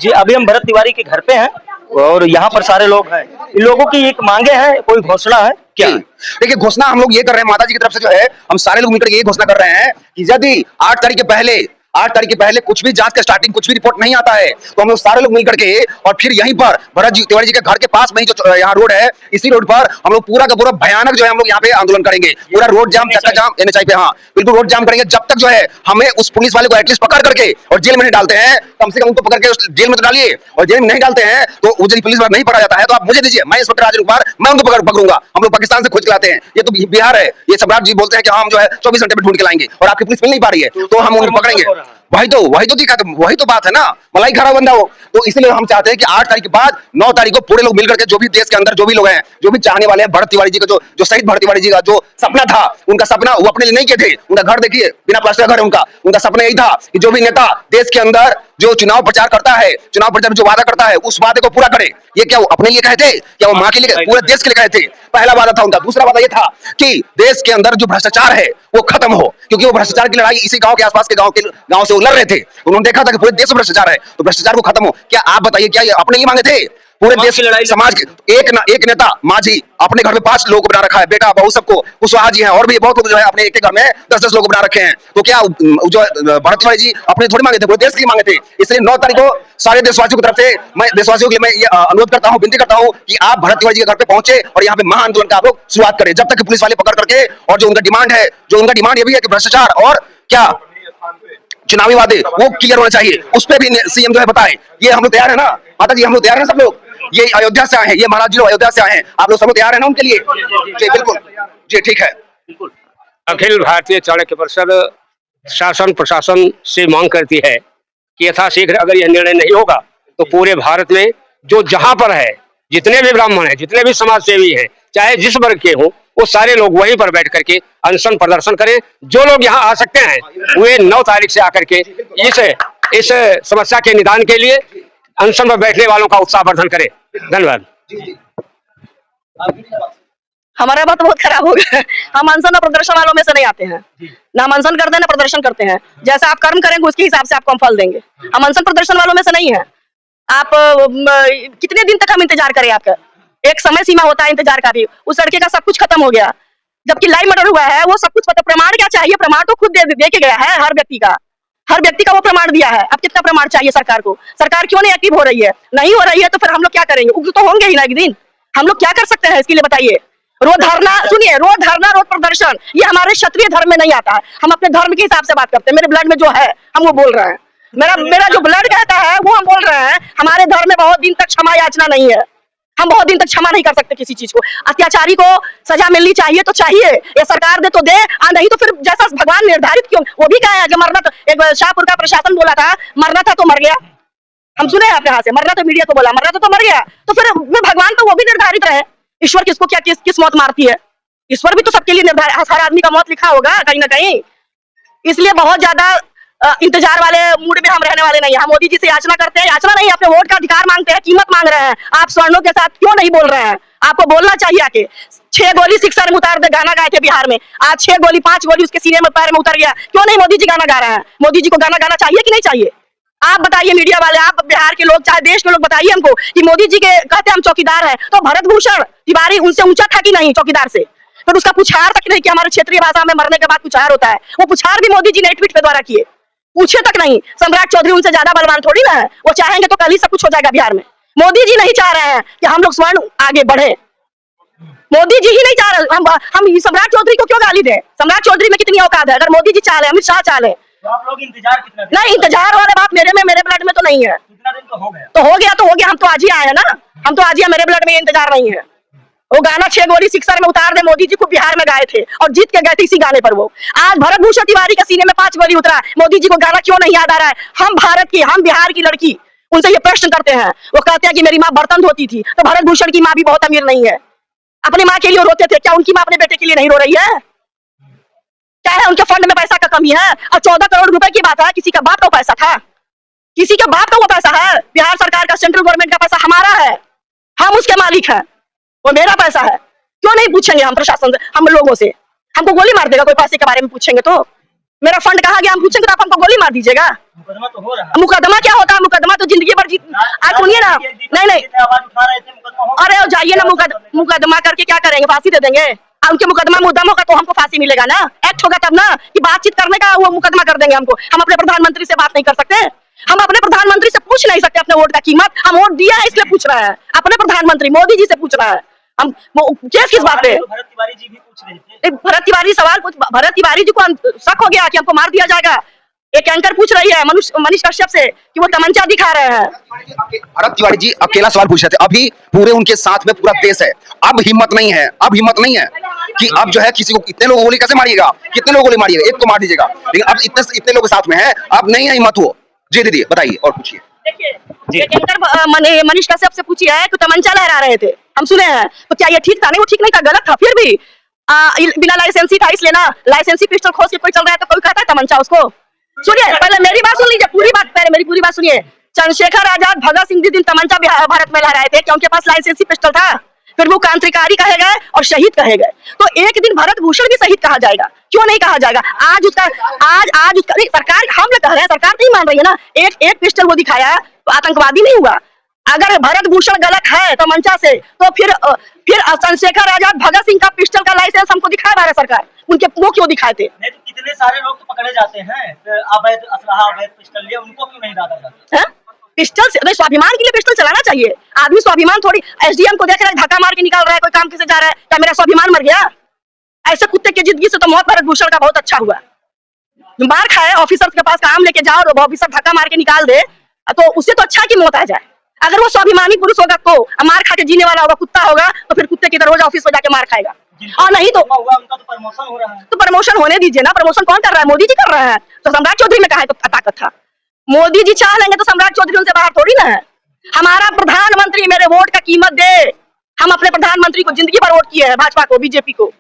जी, अभी हम भरत तिवारी के घर पे हैं और यहाँ पर सारे लोग हैं। इन लोगों की एक मांगे हैं, कोई घोषणा है क्या? देखिए, घोषणा हम लोग ये कर रहे हैं माता जी की तरफ से, जो है हम सारे लोग मिलकर ये घोषणा कर रहे हैं कि यदि 8 तारीख के पहले कुछ भी जांच का स्टार्टिंग कुछ भी रिपोर्ट नहीं आता है तो हम लोग सारे लोग मिलकर के और फिर यहीं पर भरत जी तिवारी जी के घर के पास में ही जो यहाँ रोड है, इसी रोड पर हम लोग पूरा का पूरा भयानक जो है हम लोग यहाँ पे आंदोलन करेंगे। पूरा रोड जाम, चक्का जाम, एनएचआई पे, हाँ बिल्कुल रोड जाम करेंगे जब तक जो है हमें उस पुलिस वाले को एटलीस्ट पकड़ करके और जेल में नहीं डालते हैं। कम से कम उनको पकड़ के जेल में तो डालिए, और जेल में नहीं डालते हैं तो वो यदि पुलिस वाला नहीं पकड़ा जाता है तो आप मुझे दीजिए, मैं इंस्पेक्टर राजेंद्र कुमार, मैं उनको पकड़ूंगा। हम लोग पाकिस्तान से खोज के लाते हैं, ये तो बिहार है। ये सम्राट जी बोलते हैं कि हम जो है 24 घंटे में ढूंढ के लाएंगे और आपकी पुलिस मिल नहीं पा रही है तो हम उनको पकड़ेंगे। वही तो बात है ना, मलाई खरा बंदा हो। तो इसलिए हम चाहते हैं कि 8 तारीख के बाद 9 तारीख को पूरे लोग मिलकर के, जो भी देश के अंदर जो भी लोग हैं, जो भी चाहने वाले हैं भरत तिवारी जी का, जो शहीद भरत तिवारी जी का जो सपना था, उनका सपना वो अपने लिए नहीं किए थे। उनका घर देखिए, बिना प्लास्टर का घर है उनका सपना यही था कि जो भी नेता देश के अंदर जो चुनाव प्रचार करता है, चुनाव प्रचार में जो वादा करता है उस वादे को पूरा करे। ये क्या वो अपने लिए कहे थे, क्या वो माँ के लिए, पूरे देश के लिए कहे थे? पहला वादा था उनका। दूसरा वादा ये था कि देश के अंदर जो भ्रष्टाचार है वो खत्म हो, क्योंकि वो भ्रष्टाचार की लड़ाई इसी गांव के आसपास के गांव से वो लड़ रहे थे। उन्होंने देखा था कि पूरे देश में भ्रष्टाचार है तो भ्रष्टाचार को खत्म हो। क्या आप बताइए, क्या ये अपने लिए मांगे थे? पूरे देश की लड़ाई, समाज के एक नेता मांझी अपने घर में 5 लोगों को बना रखा है, बेटा बहू सबको, कुशवाहा जी हैं और भी बहुत लोग जो है अपने एक घर में 10-10 लोग बना रखे हैं। तो क्या जो भरत तिवारी जी अपने थोड़ी मांगे थे, पूरे देश के लिए मांगे थे। इसलिए 9 तारीख को सारे देशवासियों की तरफ से, मैं देशवासियों के लिए मैं ये अनुरोध करता हूँ, विनती करता हूँ कि आप भरत तिवारी जी के घर पे पहुंचे और यहाँ पे महाआंदोलन का आप लोग शुरुआत करें, जब तक कि पुलिस वाले पकड़ करके। और जो उनका डिमांड ये भी है कि भ्रष्टाचार और क्या चुनावी वादे वो क्लियर होना चाहिए, उस पर भी सीएम जो है बताएं। ये हम लोग तैयार है ना माता जी, हम लोग तैयार है सब लोग। ये अयोध्या से आए हैं, ये महाराज जी लोग अयोध्या से आए हैं, आप लोग सब लोग तैयार है ना उनके लिए? जी बिल्कुल, जी ठीक है। अखिल भारतीय चाणक्य परिषद शासन प्रशासन से मांग करती है कि यथाशीघ्र अगर यह निर्णय नहीं होगा तो पूरे भारत में जो जहां पर है, जितने भी ब्राह्मण हैं, जितने भी समाज सेवी हैं, चाहे जिस वर्ग के हों, वो सारे लोग वहीं पर बैठ करके अनशन प्रदर्शन करें। जो लोग यहाँ आ सकते हैं वे 9 तारीख से आकर के इस समस्या के निदान के लिए अनशन पर बैठने वालों का उत्साह वर्धन करें। धन्यवाद। हमारा बात बहुत खराब हो गया। हम अनशन और प्रदर्शन वालों में से नहीं आते हैं, ना हम अनशन करते हैं ना प्रदर्शन करते हैं। जैसा आप कर्म करेंगे उसके हिसाब से आपको हम फल देंगे। हम अनशन प्रदर्शन वालों में से नहीं है। आप कितने दिन तक हम इंतजार करें? आपका एक समय सीमा होता है इंतजार का भी। उस लड़के का सब कुछ खत्म हो गया, जबकि लाइव मर्डर हुआ है, वो सब कुछ पता। प्रमाण क्या चाहिए? प्रमाण तो खुद दे के गया है, हर व्यक्ति का वो प्रमाण दिया है। अब कितना प्रमाण चाहिए सरकार को? सरकार क्यों नहीं एक्टिव हो रही है? नहीं हो रही है तो फिर हम लोग क्या करेंगे? उग्र तो होंगे ही ना एक दिन। हम लोग क्या कर सकते हैं इसके लिए बताइए? रोड धरना, सुनिए, रोड धरना, रोड प्रदर्शन, ये हमारे क्षत्रिय धर्म में नहीं आता है। हम अपने धर्म के हिसाब से बात करते हैं। मेरे ब्लड में जो है हम वो बोल रहे हैं। मेरा जो ब्लड कहता है वो हम बोल रहे हैं। हमारे धर्म में बहुत दिन तक क्षमा याचना नहीं है। हम बहुत दिन तक क्षमा नहीं कर सकते किसी चीज को। अत्याचारी को सजा मिलनी चाहिए तो चाहिए, ये सरकार दे तो दे, नहीं तो फिर जैसा भगवान निर्धारित क्यों। वो भी कहा है कि मरना तो, एक शाहपुर का प्रशासन बोला था मरना था तो मर गया। हम सुने आपके यहाँ से, मरना तो मीडिया को बोला, मरना तो मर गया। तो फिर भगवान तो वो भी निर्धारित रहे। ईश्वर किसको क्या किस मौत मारती है? ईश्वर भी तो सबके लिए निर्धारित, हर आदमी का मौत लिखा होगा कहीं ना कहीं। इसलिए बहुत ज्यादा इंतजार वाले मूड में हम रहने वाले नहीं है। हम मोदी जी से याचना करते हैं, याचना नहीं, अपने वोट का अधिकार मांगते हैं, कीमत मांग रहे हैं। आप स्वर्णों के साथ क्यों नहीं बोल रहे हैं? आपको बोलना चाहिए आके। 6 गोली सिक्सर में उतार दे, गाना गाए थे बिहार में, आज 6 गोली 5 गोली उसके सीने में पैर में उतर गया। क्यों नहीं मोदी जी गाना गा रहे हैं? मोदी जी को गाना गाना चाहिए कि नहीं चाहिए? आप बताइए, मीडिया वाले, आप बिहार के लोग, चाहे देश के लोग, बताइए हमको कि मोदी जी के कहते हम चौकीदार हैं, तो भरत भूषण तिवारी उनसे ऊंचा था कि नहीं चौकीदार से? फिर उसका पुछार तक नहीं कि हमारे क्षेत्रीय भाषा में मरने के बाद पुछार होता है। वो पुछार भी मोदी जी ने ट्वीट के द्वारा किए, पूछे तक नहीं। सम्राट चौधरी उनसे ज्यादा बलवान थोड़ी ना है। वो चाहेंगे तो कल ही सब कुछ हो जाएगा बिहार में। मोदी जी नहीं चाह रहे हैं कि हम लोग स्वर्ण आगे बढ़े। मोदी जी ही नहीं चाह रहे। हम सम्राट चौधरी को क्यों गाली दें? सम्राट चौधरी में कितनी औकात है? अगर मोदी जी चाह रहे, अमित शाह चाह रहे, तो आप लोग इंतजार कितना दिन? नहीं, इंतजार वाले बात मेरे ब्लड में तो नहीं है। कितना दिन तो हो गया? तो हो गया। हम तो आज ही आए हैं ना, हम तो आज ही, मेरे ब्लड में इंतजार नहीं है। वो गाना 6 गोली सिक्सर में उतार दे मोदी जी को बिहार में गाए थे और जीत के गए थे इसी गाने पर। वो आज भरत भूषण तिवारी के सीने में 5 गोली उतरा, मोदी जी को गाना क्यों नहीं याद आ रहा है? हम भारत की, हम बिहार की लड़की, उनसे ये प्रश्न करते हैं। वो कहते हैं कि मेरी माँ बर्तन धोती थी, तो भरत भूषण की माँ भी बहुत अमीर नहीं है। अपनी माँ के लिए रोते थे, क्या उनकी माँ अपने बेटे के लिए नहीं रो रही है? क्या है उनके फंड में पैसा का कमी है? और 14 करोड़ रुपए की बात है, किसी का बाप का पैसा था, किसी के बाप का वो पैसा है। बिहार सरकार का, सेंट्रल गवर्नमेंट का पैसा हमारा है, हम उसके मालिक हैं, वो मेरा पैसा है। क्यों नहीं पूछेंगे हम प्रशासन से, हम लोगों से? हमको गोली मार देगा कोई पैसे के बारे में पूछेंगे तो? मेरा फंड कहाँ गया हम पूछेंगे तो आप हमको गोली मार दीजिएगा? मुकदमा तो हो रहा है। मुकदमा क्या होता है? मुकदमा तो जिंदगी भर सुनिए ना, नहीं नहीं, आवाज उठा रहे थे, मुकदमा हो अरे जाइए ना, मुकदमा करके क्या करेंगे, फांसी दे देंगे। उनके मुकदमा मुद्दम होगा तो हमको फांसी मिलेगा ना, एक्ट होगा तब ना कि बातचीत करने का वो मुकदमा कर देंगे हमको। हम अपने प्रधानमंत्री से बात नहीं कर सकते, हम अपने प्रधानमंत्री से पूछ नहीं सकते अपने वोट का कीमत। हम वोट दिया है इसलिए पूछ रहे हैं, अपने प्रधानमंत्री मोदी जी से पूछ रहा है। हम केस किस बात पे? भरत तिवारी जी भी पूछ रहे थे। भरत तिवारी सवाल कुछ, भरत तिवारी जी को शक हो गया कि हमको मार दिया जाएगा। एक एंकर पूछ रही है मनीष कश्यप से कि वो तमंचा दिखा रहे हैं। भरत तिवारी जी अकेला सवाल पूछ रहे थे, अभी पूरे उनके साथ में पूरा देश है। अब हिम्मत नहीं है, अब हिम्मत नहीं है कि अब जो है किसी को, इतने लोगों को गोली कैसे मारिएगा, कितने लोगों को गोली मारिएगा, एक को मार दीजिएगा, लेकिन अब इतने लोग साथ में है, अब नहीं है हिम्मत वो। जी दीदी बताइए और पूछिए। देखिए एक एंकर मनीष कश्यप से पूछिए है कि तमंचा लहरा रहे थे, हम सुने हैं, तो क्या ये ठीक था? नहीं, वो ठीक नहीं था, गलत था। फिर भी बिना लाइसेंसी था इसलिए ना, लाइसेंसी पिस्टल खोज के कोई चल रहा है तो कोई कहता है तमंचा उसको। सुनिए पहले मेरी बात सुन लीजिए, पूरी बात, पहले मेरी पूरी बात सुनिए। चंद्रशेखर आजाद भगत सिंह जी दिन तमंचा भारत में लहराए थे क्योंकि उनके पास लाइसेंसी पिस्टल था। फिर वो क्रांतिकारी कहे गए और शहीद कहे गए, तो एक दिन भरत भूषण भी शहीद कहा जाएगा, क्यों नहीं कहा जाएगा? आज उसका सरकार, हम लोग कह रहे हैं, सरकार नहीं मान रही है ना। एक पिस्टल वो दिखाया तो आतंकवादी नहीं हुआ। अगर भरत भूषण गलत है तो मंचा से, तो फिर चंद्रशेखर आजाद भगत सिंह का पिस्टल का लाइसेंस हमको दिखाया भारत सरकार, उनके वो क्यों दिखाए थे? नहीं तो कितने सारे लोग तो पकड़े जाते हैं, अवैध असलहा, अवैध पिस्टल लिए, उनको क्यों नहीं डाला जाता? पिस्टल से नहीं, स्वाभिमान के लिए पिस्टल चलाना चाहिए आदमी। स्वाभिमान थोड़ी, एसडीएम को देख रहा है धक्का मार के निकाल रहा है, कोई काम कैसे जा रहा है, क्या मेरा स्वाभिमान मर गया? ऐसे कुत्ते की जिंदगी से तो मौत भरत भूषण का बहुत अच्छा हुआ। मार खाए, ऑफिसर के पास काम लेके जाओ, ऑफिसर धक्का मार के निकाल दे, तो उससे तो अच्छा कि मौत आ जाए। अगर वो स्वाभिमानी पुरुष होगा तो, मार खा के जीने वाला होगा, कुत्ता होगा, तो फिर कुत्ते की तरह रोज ऑफिस में जाके मार खाएगा। और नहीं तो उनका तो प्रमोशन हो रहा है, तो प्रमोशन होने दीजिए ना। प्रमोशन कौन कर रहा है? मोदी जी कर रहे हैं। तो सम्राट चौधरी में कहा है तो ताकत था, मोदी जी चाह लेंगे तो सम्राट चौधरी उनसे बाहर थोड़ी ना है। हमारा प्रधानमंत्री मेरे वोट का कीमत दे। हम अपने प्रधानमंत्री को जिंदगी भर वोट किए हैं, भाजपा को, बीजेपी को।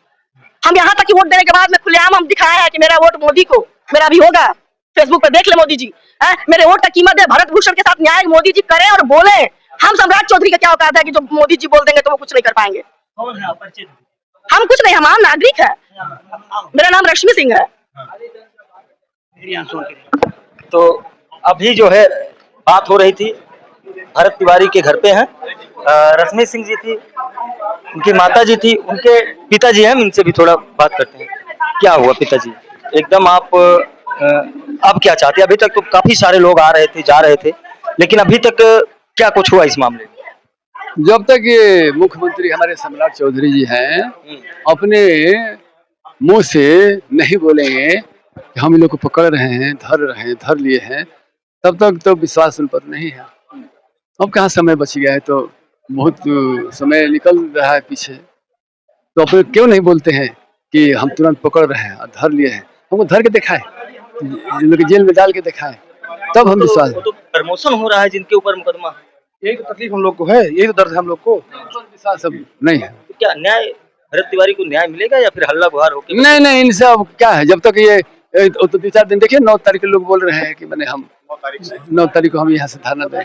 हम यहाँ तक कि वोट देने के बाद में खुलेआम हम दिखाए हैं कि मेरा वोट मोदी को, मेरा भी होगा। फेसबुक पे देख ले मोदी जी, मेरे वोट का कीमत दे। भरत भूषण के साथ न्याय मोदी जी करें और बोले। हम सम्राट चौधरी का क्या औकात है कि जो मोदी जी बोल देंगे तो वो कुछ नहीं कर पाएंगे? कौन है परिचित? हम कुछ नहीं, हम आम नागरिक है। मेरा नाम रश्मि सिंह है। तो अभी जो है बात हो रही थी, भरत तिवारी के घर पे हैं, रश्मि सिंह जी थी, उनकी माता जी थी, उनके पिताजी हैं, इनसे भी थोड़ा बात करते हैं। क्या हुआ पिताजी? एकदम आप अब क्या चाहते हैं? अभी तक तो काफी सारे लोग आ रहे थे, जा रहे थे, लेकिन अभी तक क्या कुछ हुआ इस मामले में? जब तक ये मुख्यमंत्री हमारे सम्राट चौधरी जी हैं अपने मुंह से नहीं बोलेंगे कि हम इन लोग को पकड़ रहे हैं, धर लिए हैं, तब तक तो विश्वास उन पर नहीं है। अब कहाँ समय बच गया है, तो बहुत समय निकल रहा है पीछे, तो अपने क्यों नहीं बोलते हैं कि हम तुरंत पकड़ रहे हैं और धर लिए हैं? हमको धर के दिखाए, इन लोग जेल में डाल के दिखाए, तब हम विश्वास। तो प्रमोशन हो रहा है जिनके ऊपर मुकदमा, यही तो तकलीफ हम लोग को है, यही तो दर्द है हम लोग को, विश्वास सब नहीं है। तो क्या न्याय, भरत तिवारी को न्याय मिलेगा या फिर हल्ला गुहार होकर? नहीं, इनसे अब क्या है, जब तक ये तो 2-4 दिन देखिए, 9 तारीख के लोग बोल रहे हैं कि मैंने हम 9 तारीख को हम यहाँ से धरना दें,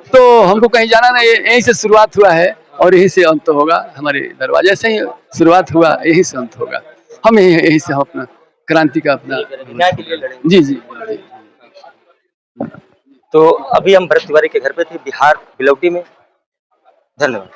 तो हमको कहीं जाना नहीं, यहीं से शुरुआत हुआ है और यहीं से अंत होगा। हमारे दरवाजे से ही शुरुआत हुआ, यहीं से अंत होगा। हम यहीं से हम अपना क्रांति का अपना न्याय के लिए लड़ेंगे। जी। तो अभी हम भरत तिवारी के घर पे थे, बिहार बिलौटी में। धन्यवाद।